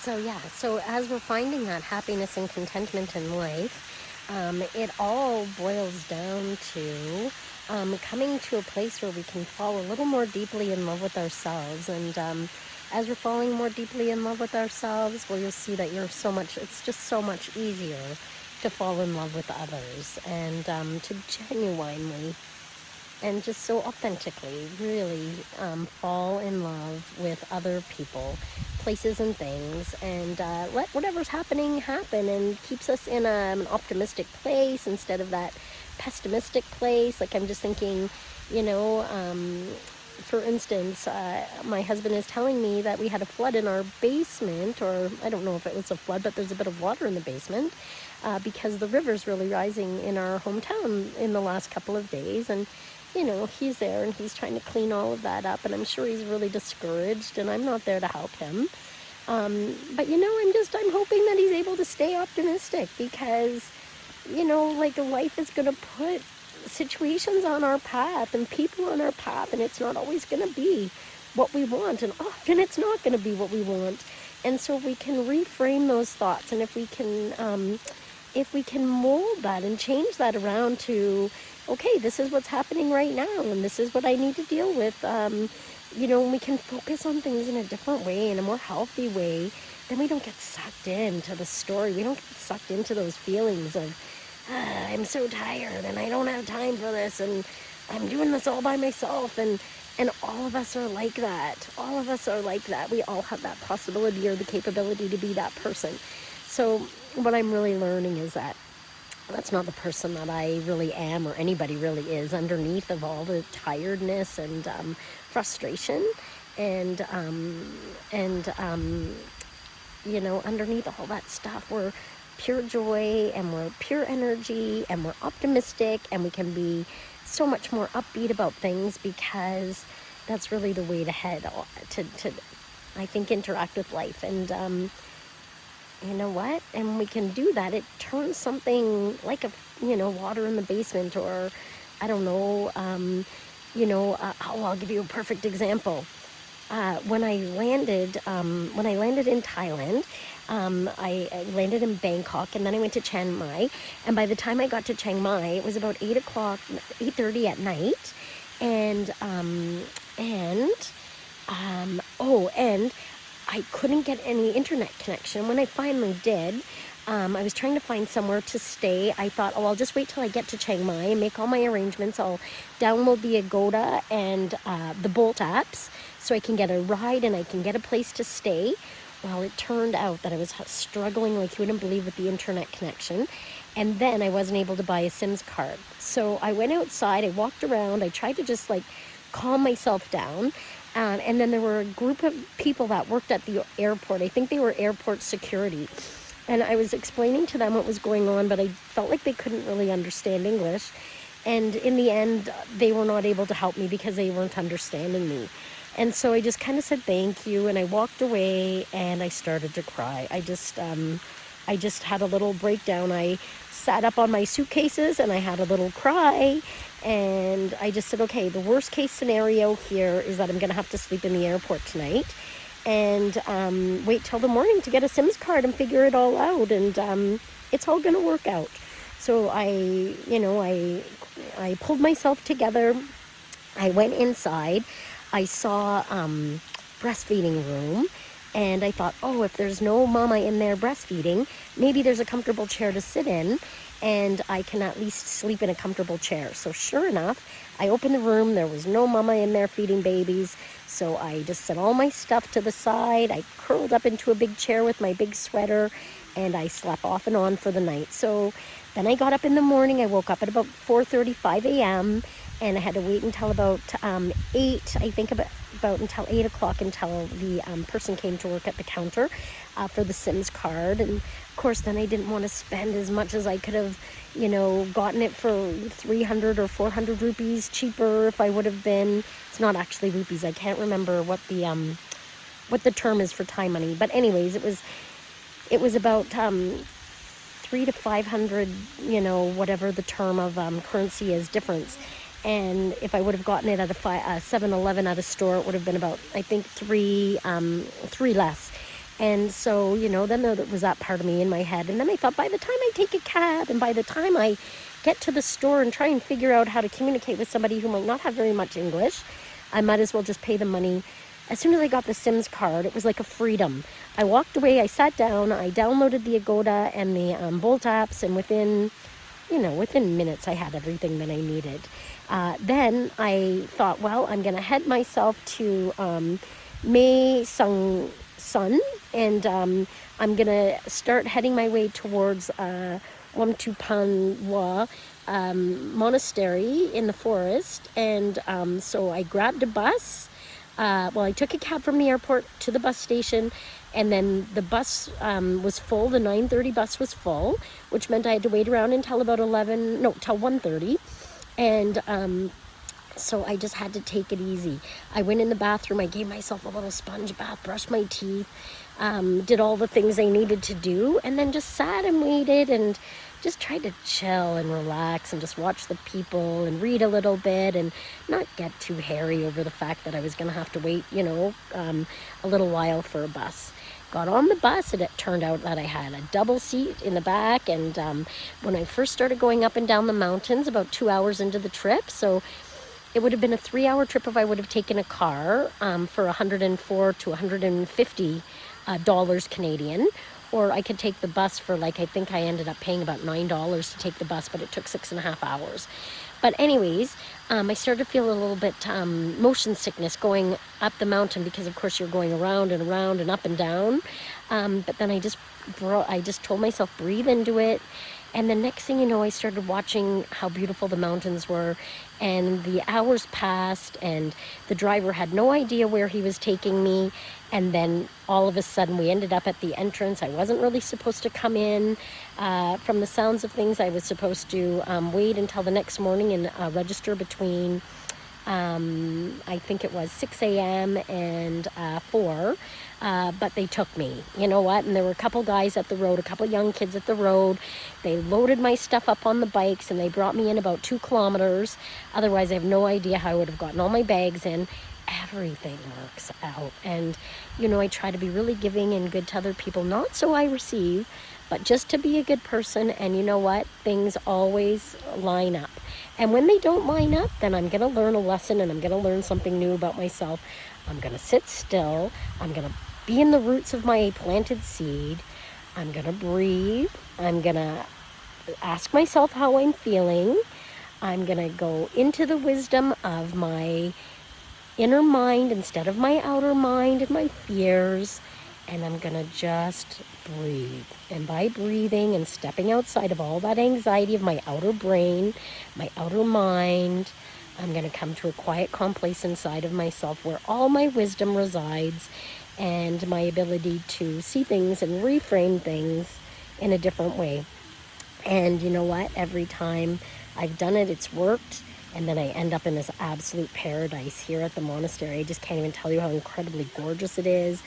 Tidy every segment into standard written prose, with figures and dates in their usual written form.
So as we're finding that happiness and contentment in life, it all boils down to coming to a place where we can fall a little more deeply in love with ourselves. And as we're falling more deeply in love with ourselves, well, you'll see that it's just so much easier to fall in love with others and to genuinely and just so authentically really fall in love with other people, places and things, and let whatever's happening happen, and keeps us in an optimistic place instead of that pessimistic place. Like, I'm just thinking, for instance, my husband is telling me that we had a flood in our basement, or I don't know if it was a flood, but there's a bit of water in the basement because the river's really rising in our hometown in the last couple of days. And he's there and he's trying to clean all of that up, and I'm sure he's really discouraged, and I'm not there to help him. But I'm hoping that he's able to stay optimistic, because, life is going to put situations on our path and people on our path, and it's not always going to be what we want, and often it's not going to be what we want. And so we can reframe those thoughts, and if we can mold that and change that around to, okay, this is what's happening right now, and this is what I need to deal with, we can focus on things in a different way, in a more healthy way, then we don't get sucked into the story. We don't get sucked into those feelings of, I'm so tired, and I don't have time for this, and I'm doing this all by myself, and all of us are like that. All of us are like that. We all have that possibility or the capability to be that person. So what I'm really learning is that that's not the person that I really am, or anybody really is, underneath of all the tiredness and frustration and underneath all that stuff, we're pure joy, and we're pure energy, and we're optimistic, and we can be so much more upbeat about things, because that's really the way to head to I think, interact with life. And you know what? And we can do that. It turns something like water in the basement, or I don't know, I'll give you a perfect example. When I landed in Thailand, I landed in Bangkok, and then I went to Chiang Mai. And by the time I got to Chiang Mai, it was about 8:30 at night, and I couldn't get any internet connection. When I finally did, I was trying to find somewhere to stay. I thought, I'll just wait till I get to Chiang Mai and make all my arrangements. I'll download the Agoda and the Bolt apps so I can get a ride and I can get a place to stay. Well, it turned out that I was struggling like you wouldn't believe with the internet connection. And then I wasn't able to buy a SIMS card. So I went outside, I walked around, I tried to just calm myself down. And then there were a group of people that worked at the airport. I think they were airport security. And I was explaining to them what was going on, but I felt like they couldn't really understand English. And in the end, they were not able to help me because they weren't understanding me. And so I just kind of said thank you, and I walked away, and I started to cry. I just had a little breakdown. I sat up on my suitcases, and I had a little cry. And I just said, okay, the worst case scenario here is that I'm going to have to sleep in the airport tonight, and wait till the morning to get a SIMS card and figure it all out. And it's all going to work out. So I pulled myself together. I went inside. I saw breastfeeding room. And I thought, if there's no mama in there breastfeeding, maybe there's a comfortable chair to sit in, and I can at least sleep in a comfortable chair. So sure enough, I opened the room. There was no mama in there feeding babies. So I just set all my stuff to the side. I curled up into a big chair with my big sweater, and I slept off and on for the night. So then I got up in the morning. I woke up at about 4:35 a.m., and I had to wait until about 8, I think about until 8 o'clock until the person came to work at the counter for the SIMS card. And of course, then I didn't want to spend as much as I could have, gotten it for 300 or 400 rupees cheaper if I would have been. It's not actually rupees. I can't remember what the term is for Thai money. But anyways, it was about 300 to 500, whatever the term of currency is difference. And if I would have gotten it at a 7-Eleven at a store, it would have been about, I think, three less. And so, then there was that part of me in my head. And then I thought, by the time I take a cab and by the time I get to the store and try and figure out how to communicate with somebody who might not have very much English, I might as well just pay the money. As soon as I got the Sims card, it was like a freedom. I walked away, I sat down, I downloaded the Agoda and the Bolt apps, and within minutes I had everything that I needed. Then I thought, well, I'm going to head myself to Mae Sung Sun, and I'm going to start heading my way towards Wamtupanwa monastery in the forest. And so I grabbed a bus. I took a cab from the airport to the bus station, and then the bus was full. The 9:30 bus was full, which meant I had to wait around until about till 1:30. And so I just had to take it easy. I went in the bathroom, I gave myself a little sponge bath, brushed my teeth, did all the things I needed to do, and then just sat and waited and just tried to chill and relax and just watch the people and read a little bit and not get too hairy over the fact that I was going to have to wait, a little while for a bus. Got on the bus, and it turned out that I had a double seat in the back. And when I first started going up and down the mountains, about 2 hours into the trip, so it would have been a 3-hour trip if I would have taken a car for $104 to $150 dollars Canadian, or I could take the bus for I think I ended up paying about $9 to take the bus, but it took 6.5 hours. But anyways, I started to feel a little bit motion sickness going up the mountain, because of course you're going around and around and up and down. But then I just told myself, breathe into it. And the next thing you know, I started watching how beautiful the mountains were, and the hours passed, and the driver had no idea where he was taking me. And then all of a sudden we ended up at the entrance. I wasn't really supposed to come in. From the sounds of things, I was supposed to wait until the next morning and register between I think it was 6 a.m. and 4, but they took me. You know what? And there were a couple guys at the road, a couple young kids at the road. They loaded my stuff up on the bikes, and they brought me in about 2 kilometers. Otherwise, I have no idea how I would have gotten all my bags in. Everything works out. And, I try to be really giving and good to other people, not so I receive, but just to be a good person. And you know what? Things always line up. And when they don't line up, then I'm going to learn a lesson, and I'm going to learn something new about myself. I'm going to sit still. I'm going to be in the roots of my planted seed. I'm going to breathe. I'm going to ask myself how I'm feeling. I'm going to go into the wisdom of my inner mind instead of my outer mind and my fears. And I'm going to just breathe. And by breathing and stepping outside of all that anxiety of my outer brain, my outer mind, I'm going to come to a quiet, calm place inside of myself where all my wisdom resides, and my ability to see things and reframe things in a different way. And you know what? Every time I've done it, it's worked. And then I end up in this absolute paradise here at the monastery. I just can't even tell you how incredibly gorgeous it is.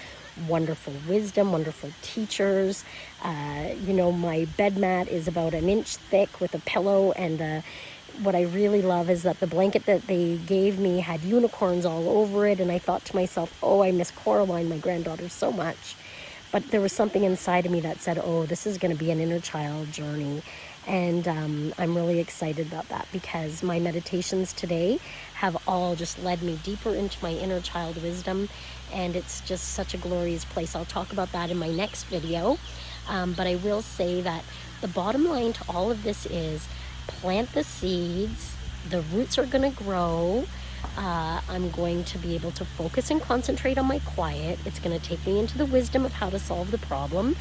Wonderful wisdom, wonderful teachers. My bed mat is about 1 inch thick with a pillow, and what I really love is that the blanket that they gave me had unicorns all over it, and I thought to myself, oh, I miss Coraline, my granddaughter, so much. But there was something inside of me that said, oh, this is going to be an inner child journey. And I'm really excited about that, because my meditations today have all just led me deeper into my inner child wisdom, and it's just such a glorious place. I'll talk about that in my next video, but I will say that the bottom line to all of this is plant the seeds. The roots are going to grow. I'm going to be able to focus and concentrate on my quiet. It's going to take me into the wisdom of how to solve the problem.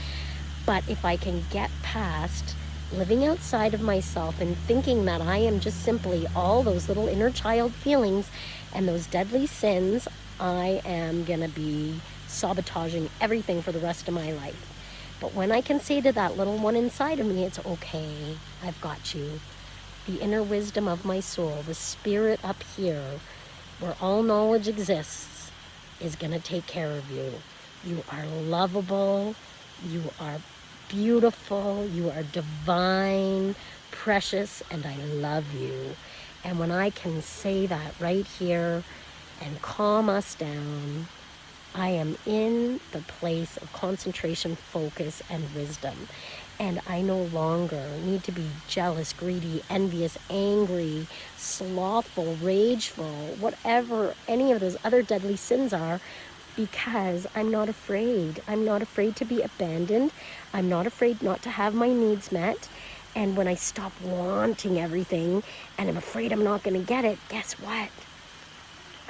But if I can get past living outside of myself and thinking that I am just simply all those little inner child feelings and those deadly sins, I am going to be sabotaging everything for the rest of my life. But when I can say to that little one inside of me, it's okay, I've got you. The inner wisdom of my soul, the spirit up here, where all knowledge exists, is going to take care of you. You are lovable. You are beautiful. You are divine, precious, and I love you. And when I can say that right here and calm us down, I am in the place of concentration, focus, and wisdom. And I no longer need to be jealous, greedy, envious, angry, slothful, rageful, whatever any of those other deadly sins are, because I'm not afraid. I'm not afraid to be abandoned. I'm not afraid not to have my needs met. And when I stop wanting everything and I'm afraid I'm not going to get it, guess what?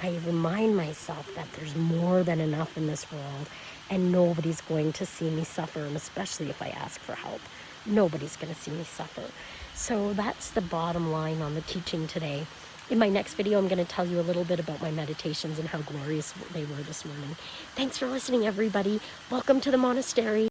I remind myself that there's more than enough in this world, and nobody's going to see me suffer, and especially if I ask for help. Nobody's going to see me suffer. So that's the bottom line on the teaching today. In my next video, I'm going to tell you a little bit about my meditations and how glorious they were this morning. Thanks for listening, everybody. Welcome to the monastery.